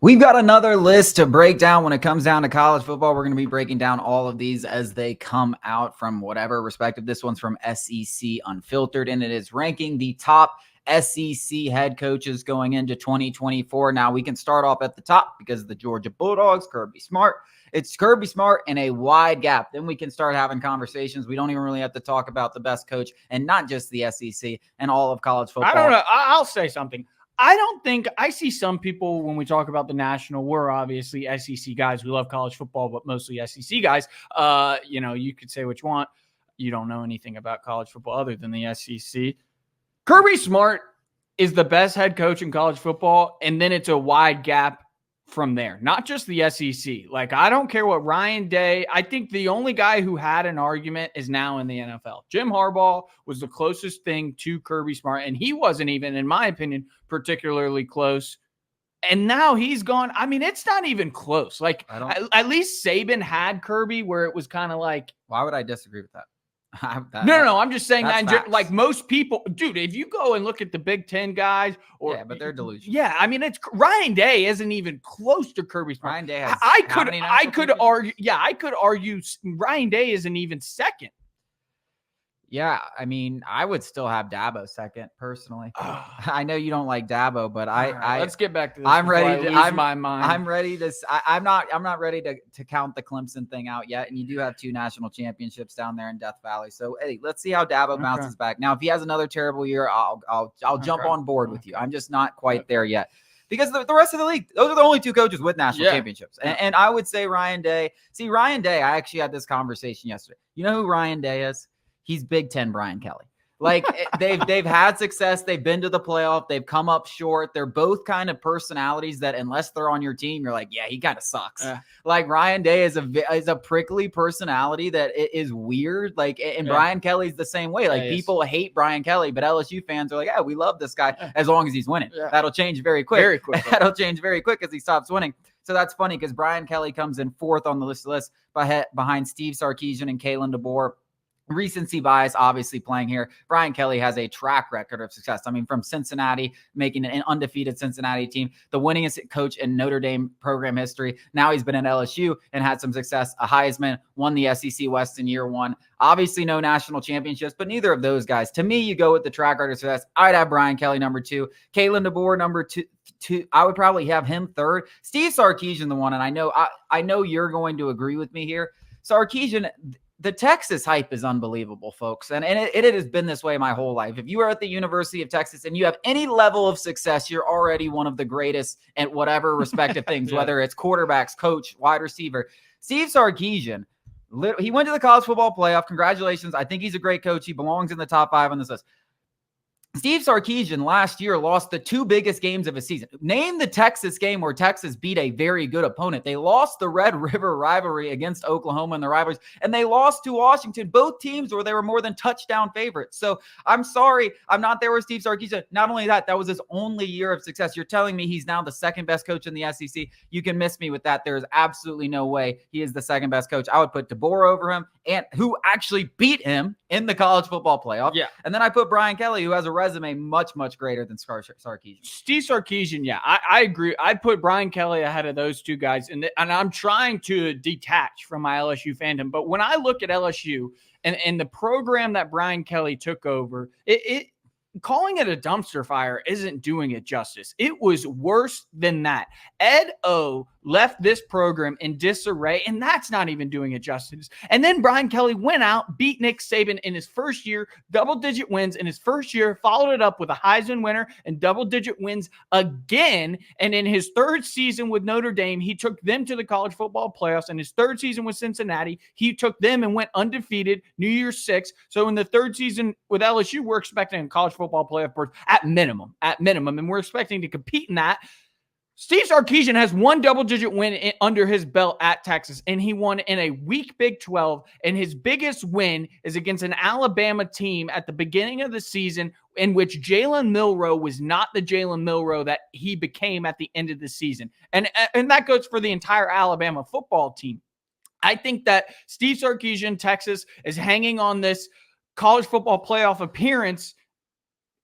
We've got another list to break down when it comes down to college football. We're going to be breaking down all of these as they come out from whatever respective. This one's from SEC Unfiltered, and it is ranking the top SEC head coaches going into 2024. Now, we can start off at the top because of the Georgia Bulldogs, Kirby Smart. It's Kirby Smart in a wide gap. Then we can start having conversations. We don't even really have to talk about the best coach and not just the SEC and all of college football. I don't know. I'll say something. I don't think I see some people when we talk about the national, we're obviously SEC guys. We love college football, but mostly SEC guys. You could say what you want. You don't know anything about college football other than the SEC. Kirby Smart is the best head coach in college football, and then it's a wide gap from there, not just the SEC. Like, I don't care what Ryan Day, I think the only guy who had an argument is now in the NFL. Jim Harbaugh was the closest thing to Kirby Smart, and he wasn't even, in my opinion, particularly close. And now he's gone. I mean, it's not even close. Like, at least Saban had Kirby where it was kind of like. Why would I disagree with that? No. I'm just saying that, like, most people, dude, if you go and look at the Big Ten guys, but they're delusional. Yeah, I mean, it's Ryan Day isn't even close to Kirby Smart. Ryan Day has. I could argue. Yeah, I could argue Ryan Day isn't even second. Yeah, I mean, I would still have Dabo second personally. I know you don't like Dabo, but let's get back to this. I'm ready to lose my mind. I'm ready to. I'm not ready to count the Clemson thing out yet. And you do have 2 national championships down there in Death Valley. So hey, let's see how Dabo bounces back. Now, if he has another terrible year, I'll jump on board with you. I'm just not quite there yet. Because the rest of the league, those are the only 2 coaches with national championships. And I would say Ryan Day. See, Ryan Day, I actually had this conversation yesterday. You know who Ryan Day is? He's Big Ten Brian Kelly. Like, they've had success. They've been to the playoff. They've come up short. They're both kind of personalities that unless they're on your team, you're like, yeah, he kind of sucks. Like, Ryan Day is a prickly personality that is weird. Like, and Brian Kelly's the same way. Like, people hate Brian Kelly, but LSU fans are like, yeah, we love this guy as long as he's winning. That'll change very quick. Very quick. That'll change very quick as he stops winning. So that's funny because Brian Kelly comes in 4th on the list behind Steve Sarkisian and Kalen DeBoer. Recency bias, obviously playing here. Brian Kelly has a track record of success. I mean, from Cincinnati, making an undefeated Cincinnati team, the winningest coach in Notre Dame program history. Now he's been at LSU and had some success. A Heisman, won the SEC West in year 1. Obviously, no national championships, but neither of those guys. To me, you go with the track record of success. I'd have Brian Kelly number 2. Kalen DeBoer number 2. I would probably have him 3rd. Steve Sarkisian the one, and I know you're going to agree with me here. Sarkisian. The Texas hype is unbelievable, folks. And it has been this way my whole life. If you are at the University of Texas and you have any level of success, you're already one of the greatest at whatever respective things, whether it's quarterbacks, coach, wide receiver. Steve Sarkisian, he went to the college football playoff. Congratulations. I think he's a great coach. He belongs in the top 5 on this list. Steve Sarkisian last year lost the 2 biggest games of his season. Name the Texas game where Texas beat a very good opponent. They lost the Red River rivalry against Oklahoma and the rivalries, and they lost to Washington. Both teams where they were more than touchdown favorites. So I'm sorry, I'm not there with Steve Sarkisian. Not only that was his only year of success. You're telling me he's now the 2nd best coach in the SEC. You can miss me with that. There is absolutely no way he is the 2nd best coach. I would put DeBoer over him, and who actually beat him in the college football playoff. Yeah. And then I put Brian Kelly, who has a resume much, much greater than Sarkisian. Steve Sarkisian, yeah, I agree. I'd put Brian Kelly ahead of those 2 guys. And I'm trying to detach from my LSU fandom. But when I look at LSU and the program that Brian Kelly took over, calling it a dumpster fire isn't doing it justice. It was worse than that. Ed O left this program in disarray, and that's not even doing it justice. And then Brian Kelly went out, beat Nick Saban in his first year, double-digit wins in his first year, followed it up with a Heisman winner and double-digit wins again. And in his 3rd season with Notre Dame, he took them to the college football playoffs. In his 3rd season with Cincinnati, he took them and went undefeated New Year's 6. So in the 3rd season with LSU, we're expecting a college football playoff berth at minimum, and we're expecting to compete in that. Steve Sarkisian has 1 double-digit win under his belt at Texas, and he won in a weak Big 12, and his biggest win is against an Alabama team at the beginning of the season in which Jalen Milroe was not the Jalen Milroe that he became at the end of the season. And that goes for the entire Alabama football team. I think that Steve Sarkisian, Texas, is hanging on this college football playoff appearance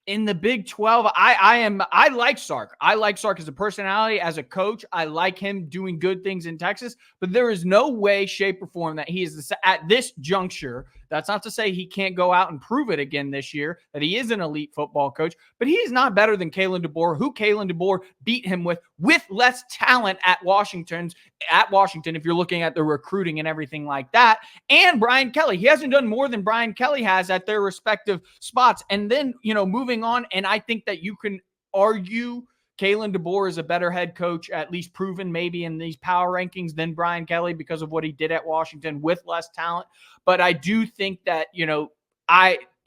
in the Big 12, I like Sark. I like Sark as a personality, as a coach. I like him doing good things in Texas, but there is no way, shape, or form that he is at this juncture. That's not to say he can't go out and prove it again this year, that he is an elite football coach, but he is not better than Kalen DeBoer, who Kalen DeBoer beat him with less talent at Washington, if you're looking at the recruiting and everything like that. And Brian Kelly, he hasn't done more than Brian Kelly has at their respective spots. And then, moving on, and I think that you can argue Kalen DeBoer is a better head coach, at least proven maybe in these power rankings, than Brian Kelly because of what he did at Washington with less talent. But I do think that,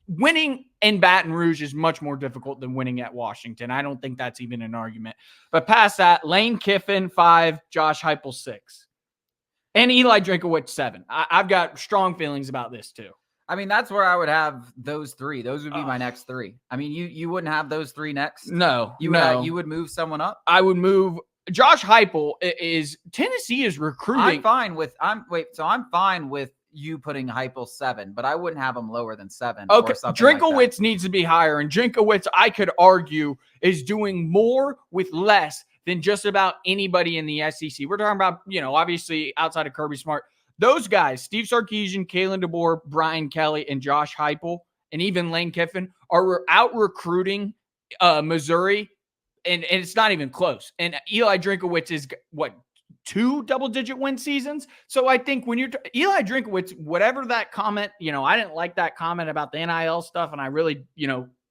winning in Baton Rouge is much more difficult than winning at Washington. I don't think that's even an argument. But past that, Lane Kiffin 5, Josh Heupel 6, and Eli Drinkowitz 7. I've got strong feelings about this too. I mean, that's where I would have those three. Those would be my next three. I mean, you wouldn't have those three next? No. You would move someone up? I would move Josh Heupel. Tennessee is recruiting. I'm fine with you putting Heupel 7, but I wouldn't have him lower than 7. Okay, Drinkowitz needs to be higher, and Drinkowitz, I could argue, is doing more with less than just about anybody in the SEC. We're talking about, obviously outside of Kirby Smart, those guys, Steve Sarkisian, Kalen DeBoer, Brian Kelly, and Josh Heupel, and even Lane Kiffin are out recruiting Missouri, and it's not even close. And Eli Drinkowitz is, 2 double-digit win seasons? So I think when you're Eli Drinkowitz, whatever that comment, I didn't like that comment about the NIL stuff, and I really,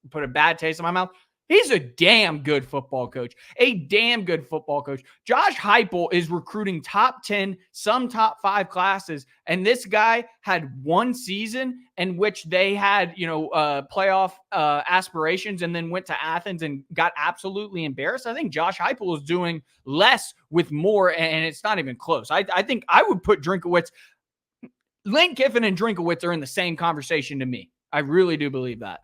put a bad taste in my mouth. He's a damn good football coach. Josh Heupel is recruiting top 10, some top 5 classes. And this guy had one season in which they had, playoff aspirations and then went to Athens and got absolutely embarrassed. I think Josh Heupel is doing less with more, and it's not even close. I think I would put Drinkowitz, Lane Kiffin and Drinkowitz are in the same conversation to me. I really do believe that.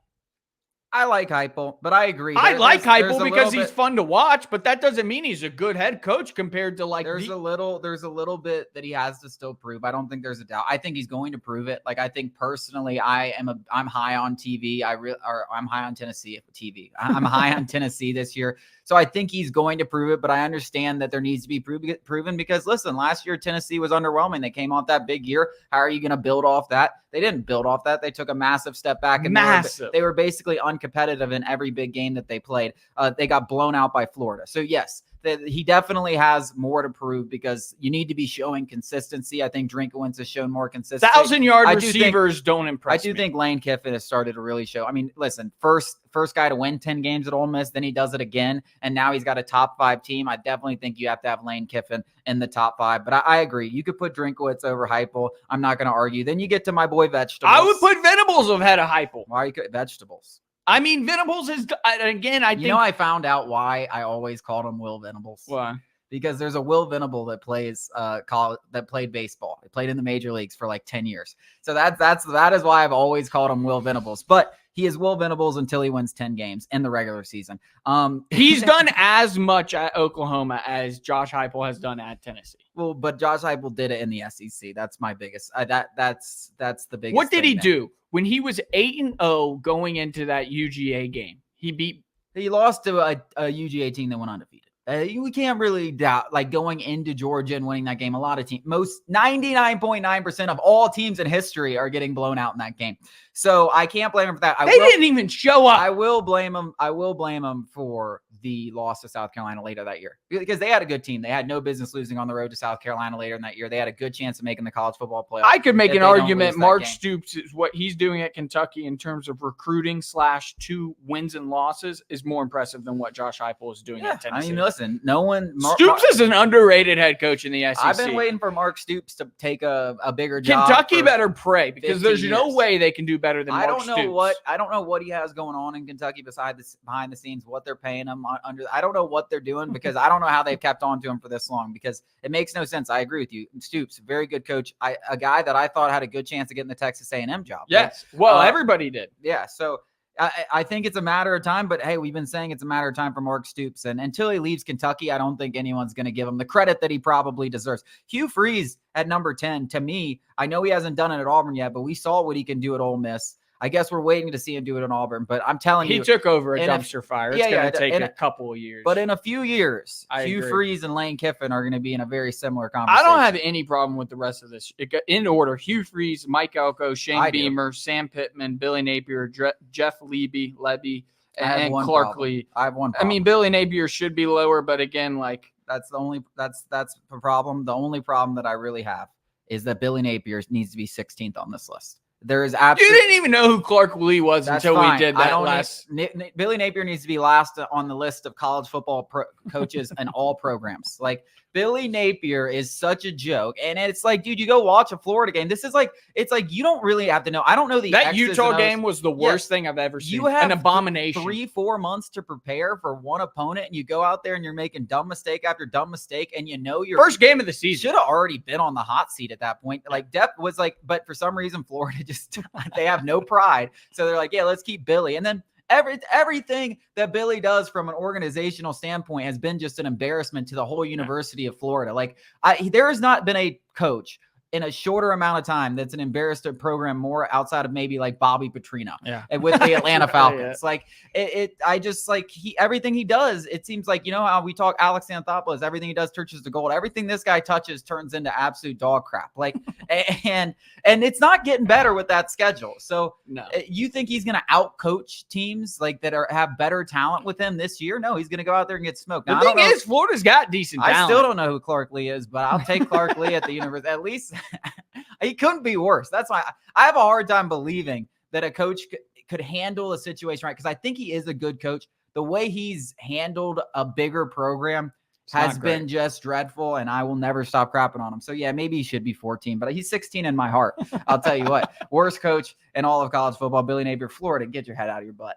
I like Heupel, but I agree. I like Heupel because he's fun to watch, but that doesn't mean he's a good head coach compared to there's a little bit that he has to still prove. I don't think there's a doubt. I think he's going to prove it. I think personally, I'm high on TV. I'm high on Tennessee TV. I'm high on Tennessee this year. So I think he's going to prove it, but I understand that there needs to be proven because listen, last year Tennessee was underwhelming. They came off that big year. How are you going to build off that? They didn't build off that. They took a massive step back and they were basically uncompetitive in every big game that they played. They got blown out by Florida. So yes, he definitely has more to prove because you need to be showing consistency. I think Drinkowitz has shown more consistency. 1,000-yard receivers don't impress me. I do think Lane Kiffin has started to really show. I mean, listen, first guy to win 10 games at Ole Miss, then he does it again, and now he's got a top 5 team. I definitely think you have to have Lane Kiffin in the top 5, but I agree. You could put Drinkowitz over Heupel. I'm not going to argue. Then you get to my boy Vegetables. I would put Venables ahead of Heupel. Why are you Vegetables? I mean, Venables is, again, I think. I found out why I always called him Will Venables. Why? Because there's a Will Venable that plays that played baseball. He played in the major leagues for 10 years. So that is why I've always called him Will Venables. But he is Will Venables until he wins 10 games in the regular season. He's done as much at Oklahoma as Josh Heupel has done at Tennessee. Well, but Josh Heupel did it in the SEC. That's my biggest. That's the biggest. What did he do when he was 8-0 going into that UGA game? He lost to a UGA team that went undefeated. We can't really doubt, going into Georgia and winning that game. A lot of teams, 99.9% of all teams in history are getting blown out in that game. So I can't blame him for that. They didn't even show up. I will blame him for the loss to South Carolina later that year because they had a good team. They had no business losing on the road to South Carolina later in that year. They had a good chance of making the college football playoff. I could make an argument Mark Stoops is what he's doing at Kentucky in terms of recruiting /2 wins and losses is more impressive than what Josh Heupel is doing at Tennessee. I mean, listen, Stoops is an underrated head coach in the SEC. I've been waiting for Mark Stoops to take a bigger job. Kentucky better pray because there's no way they can do better than Mark Stoops. I don't know what he has going on in Kentucky behind the scenes, what they're paying him under. I don't know what they're doing because I don't know how they've kept on to him for this long because it makes no sense. I agree with you. Stoops, very good coach. A guy that I thought had a good chance of getting the Texas A&M job. Yes. Well, everybody did. Yeah. So I think it's a matter of time, but hey, we've been saying it's a matter of time for Mark Stoops. And until he leaves Kentucky, I don't think anyone's going to give him the credit that he probably deserves. Hugh Freeze at number 10, to me, I know he hasn't done it at Auburn yet, but we saw what he can do at Ole Miss. I guess we're waiting to see him do it in Auburn. But I'm telling you, he took over a in a- dumpster fire. It's yeah, going yeah, to take in a a- couple of years. but in a few years, I Hugh agree. Freeze and Lane Kiffin are going to be in a very similar I conversation. don't have any problem with the rest of this. In order: Hugh Freeze, Mike Elko, Shane I do. Beamer, Sam Pittman, Billy Napier, Jeff Levy, I have and one Clark problem. Lee. I have one I problem. mean, Billy Napier should be lower, but again, like that's the problem. The only problem that I really have is that Billy Napier needs to be 16th on this list. There is you absolutely. didn't even know who Clark Lee was That's until fine. we did I that don't last. Billy Napier needs to be last on the list of college football coaches in all programs. Like Billy Napier is such a joke, and it's like, dude, you go watch a Florida game. This is like, it's like you don't really have to know. I don't know the That X's Utah and O's. game was the worst thing I've ever seen. You have an abomination. 3-4 months to prepare for one opponent, and you go out there and you're making dumb mistake after dumb mistake, and you know you're First game of the season. should have already been on the hot seat at that point. Like Depp was like, but for some reason Florida just they have no pride, so they're like, yeah, let's keep Billy. And then everything that Billy does from an organizational standpoint has been just an embarrassment to the whole University of Florida. Like there has not been a coach in a shorter amount of time that's an embarrassed a program more outside of maybe like Bobby Petrino and with the Atlanta Falcons. Like I just like everything he does, it seems like, you know how we talk Alex Anthopoulos, everything he does turns to gold. Everything this guy touches turns into absolute dog crap. Like, and it's not getting better with that schedule. So No. you think he's going to out coach teams like that have better talent with him this year? No, he's going to go out there and get smoked. Now, The thing is, Florida's got decent talent. I still don't know who Clark Lee is, but I'll take Clark Lee at the university. At least he couldn't be worse. That's why I have a hard time believing that a coach could handle a situation right. Because I think he is a good coach. The way he's handled a bigger program has been just dreadful, and I will never stop crapping on him. So yeah, maybe he should be 14, but he's 16 in my heart. I'll tell you what, worst coach in all of college football, Billy Napier, Florida. Get your head out of your butt.